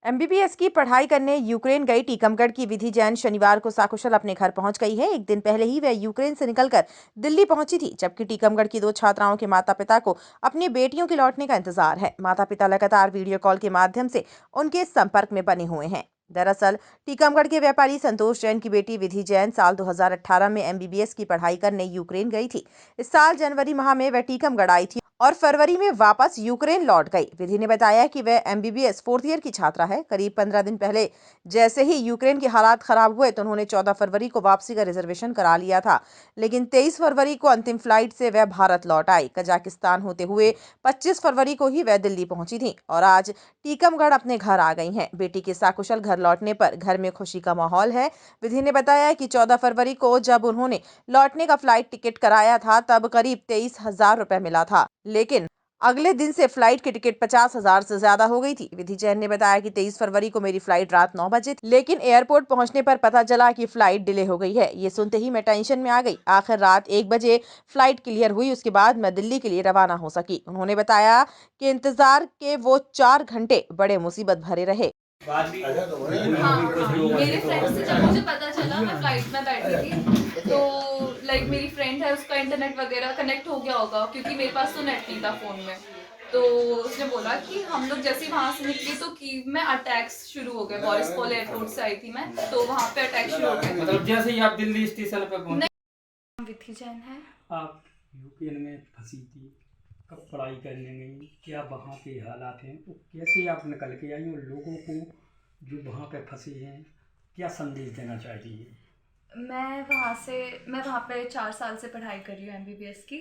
MBBS की पढ़ाई करने यूक्रेन गई टीकमगढ़ की विधि जैन शनिवार को सकुशल अपने घर पहुंच गई है। एक दिन पहले ही वह यूक्रेन से निकलकर दिल्ली पहुंची थी, जबकि टीकमगढ़ की 2 छात्राओं के माता-पिता को अपनी बेटियों के लौटने का इंतजार है। माता-पिता लगातार वीडियो कॉल के माध्यम से उनके संपर्क में बने हुए हैं। दरअसल टीकमगढ़ के व्यापारी संतोष जैन की बेटी विधि जैन साल 2018 में एमबीबीएस की पढ़ाई करने यूक्रेन गई थी। इस साल जनवरी माह में वह टीकमगढ़ आई थी और फरवरी में वापस यूक्रेन लौट गई। विधि ने बताया कि वह एमबीबीएस 4th ईयर की छात्रा है। करीब 15 दिन पहले जैसे ही यूक्रेन के हालात खराब हुए तो उन्होंने 14 फरवरी को वापसी का रिजर्वेशन करा लिया था, लेकिन 23 फरवरी को अंतिम फ्लाइट से वह भारत लौट आई। कजाकिस्तान होते हुए 25 फरवरी को ही वह दिल्ली पहुंची थी और आज टीकमगढ़ अपने घर आ गई हैं। बेटी के सकुशल घर लौटने पर घर में खुशी का माहौल है। विधि ने बताया कि 14 फरवरी को जब उन्होंने लौटने का फ्लाइट टिकट कराया था तब करीब 23,000 रुपए मिला था, लेकिन अगले दिन से फ्लाइट की टिकट 50,000 से ज्यादा हो गई थी। विधि जैन ने बताया कि 23 फरवरी को मेरी फ्लाइट रात 9 बजे थी, लेकिन एयरपोर्ट पहुंचने पर पता चला कि फ्लाइट डिले हो गई है। ये सुनते ही मैं टेंशन में आ गई। आखिर रात 1 बजे फ्लाइट क्लियर हुई, उसके बाद मैं दिल्ली के लिए रवाना हो सकी। उन्होंने बताया कि इंतजार के वो 4 घंटे बड़े मुसीबत भरे रहे। हाँ, मेरे फ्रेंड से जब मुझे पता चला, मैं फ्लाइट में बैठी थी, तो मेरी फ्रेंड है, उसका इंटरनेट वगैरह कनेक्ट हो गया होगा, क्योंकि मेरे पास तो नेट नहीं था फ़ोन में। तो उसने बोला कि हम लोग जैसे ही वहाँ से निकले तो कीव में अटैक्स शुरू हो गए। बोरिस्पोल एयरपोर्ट से आई थी मैं, तो वहाँ पे अटैक शुरू हो गए। मतलब जैसे ही आप दिल्ली स्टेशन पे पहुंचे? नहीं, विधि जैन है। आप यूक्रेन में फंसी थी, कब पढ़ाई करने गई, क्या वहाँ के हालात हैं, तो कैसे आप निकल के आई और लोगों को जो वहाँ पे फंसे हैं क्या संदेश देना चाहिए? मैं वहाँ पे 4 साल से पढ़ाई कर रही हूँ एमबीबीएस की,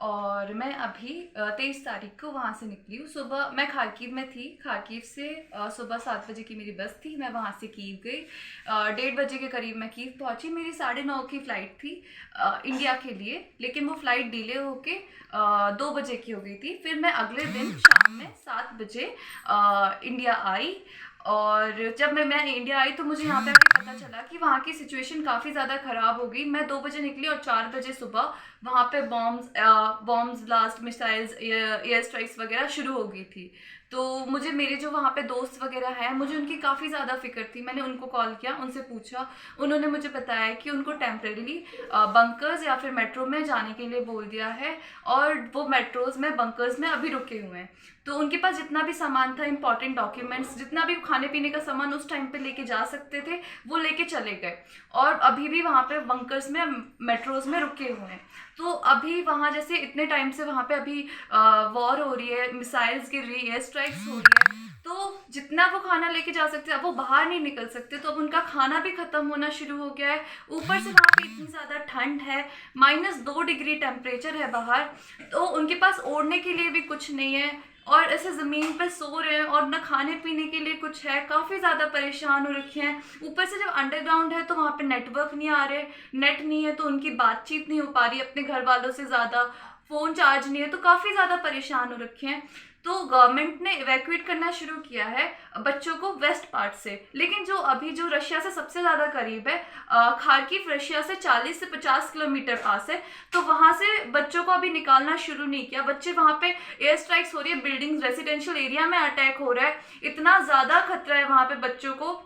और मैं अभी 23 तारीख को वहाँ से निकली हूँ। सुबह मैं खार्किव में थी। खार्किव से सुबह 7 बजे की मेरी बस थी। मैं वहाँ से कीव गई। 1:30 बजे के करीब मैं कीव पहुँची। मेरी 9:30 की फ़्लाइट थी इंडिया के लिए, लेकिन वो फ़्लाइट डिले होके 2 बजे की हो गई थी। फिर मैं अगले दिन शाम में 7 बजे इंडिया आई, और जब मैं इंडिया आई तो मुझे यहाँ पे आके पता चला कि वहाँ की सिचुएशन काफ़ी ज़्यादा ख़राब हो गई। मैं 2 बजे निकली और 4 बजे सुबह वहाँ पे bombs blast, missiles, air strikes वगैरह शुरू हो गई थी। तो मुझे मेरे जो वहाँ पे दोस्त वगैरह हैं, मुझे उनकी काफ़ी ज़्यादा फ़िक्र थी। मैंने उनको कॉल किया, उनसे पूछा। उन्होंने मुझे बताया कि उनको टेम्परेरीली बंकर्स या फिर मेट्रो में जाने के लिए बोल दिया है, और वो मेट्रोज़ में बंकर्स में अभी रुके हुए हैं। तो उनके पास जितना भी सामान था, इंपॉर्टेंट डॉक्यूमेंट्स, जितना भी खाने पीने का सामान उस टाइम पे लेके जा सकते थे, वो लेके चले गए, और अभी भी वहाँ पे बंकर्स में, मेट्रोज़ में रुके हुए हैं। तो अभी वहाँ जैसे इतने टाइम से वहाँ पे अभी वॉर हो रही है, मिसाइल्स गिर रही है, एयर स्ट्राइक्स हो रही है, तो जितना वो खाना लेके जा सकते हैं, अब वो बाहर नहीं निकल सकते, तो अब उनका खाना भी ख़त्म होना शुरू हो गया है। ऊपर से वहाँ पे इतनी ज़्यादा ठंड है, -2 डिग्री टेम्परेचर है बाहर, तो उनके पास ओढ़ने के लिए भी कुछ नहीं है, और ऐसे ज़मीन पे सो रहे हैं, और ना खाने पीने के लिए कुछ है। काफ़ी ज़्यादा परेशान हो रखे हैं। ऊपर से जब अंडरग्राउंड है तो वहाँ पे नेटवर्क नहीं आ रहे, नेट नहीं है, तो उनकी बातचीत नहीं हो पा रही अपने घर वालों से ज़्यादा, फ़ोन चार्ज नहीं है, तो काफ़ी ज़्यादा परेशान हो रखे हैं। तो गवर्नमेंट ने इवैक्यूएट करना शुरू किया है बच्चों को वेस्ट पार्ट से, लेकिन जो रशिया से सबसे ज़्यादा करीब है, खार्किव रशिया से 40 से 50 किलोमीटर पास है, तो वहाँ से बच्चों को अभी निकालना शुरू नहीं किया। बच्चे वहाँ पे एयर स्ट्राइक्स हो रही है, बिल्डिंग्स, रेजिडेंशियल एरिया में अटैक हो रहा है, इतना ज़्यादा खतरा है वहाँ पे बच्चों को।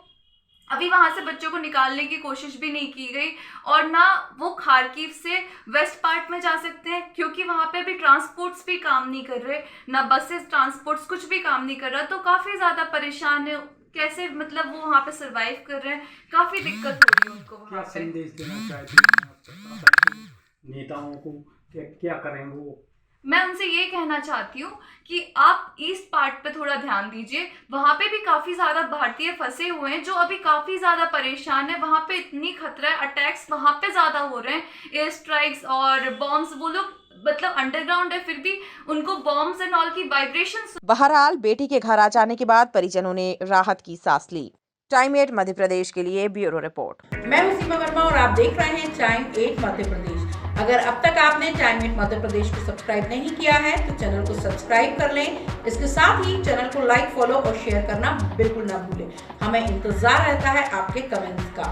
अभी वहाँ से बच्चों को निकालने की कोशिश भी नहीं की गई, और ना वो खार्किव से वेस्ट पार्ट में जा सकते हैं, क्योंकि वहाँ पे अभी ट्रांसपोर्ट्स भी काम नहीं कर रहे, ना बसेस, ट्रांसपोर्ट्स कुछ भी काम नहीं कर रहा। तो काफ़ी ज़्यादा परेशान है, कैसे मतलब वो वहाँ पे सर्वाइव कर रहे हैं, काफ़ी दिक्कत हो रही है उनको वहाँ क्या पे। संदेश देना चाहती हैं नेताओं को, क्या करें वो? मैं उनसे ये कहना चाहती हूँ कि आप ईस्ट पार्ट पे थोड़ा ध्यान दीजिए। वहाँ पे भी काफ़ी ज़्यादा भारतीय फंसे हुए हैं, जो अभी काफ़ी ज़्यादा परेशान है। वहाँ पे इतनी खतरा है, अटैक्स वहाँ पे ज़्यादा हो रहे हैं, एयर स्ट्राइक्स और बॉम्ब्स। वो लोग मतलब अंडरग्राउंड है, फिर भी उनको बॉम्ब्स एंड ऑल की वाइब्रेशंस। बहरहाल बेटी के घर आ जाने के बाद परिजनों ने राहत की सांस ली। टाइम 8 मध्य प्रदेश के लिए ब्यूरो रिपोर्ट। मैं हूं सीमा वर्मा और आप देख रहे हैं टाइम 8 मध्य प्रदेश। अगर अब तक आपने टाइम 8 मध्य प्रदेश को सब्सक्राइब नहीं किया है तो चैनल को सब्सक्राइब कर लें। इसके साथ ही चैनल को लाइक, फॉलो और शेयर करना बिल्कुल ना भूलें। हमें इंतजार रहता है आपके कमेंट्स का।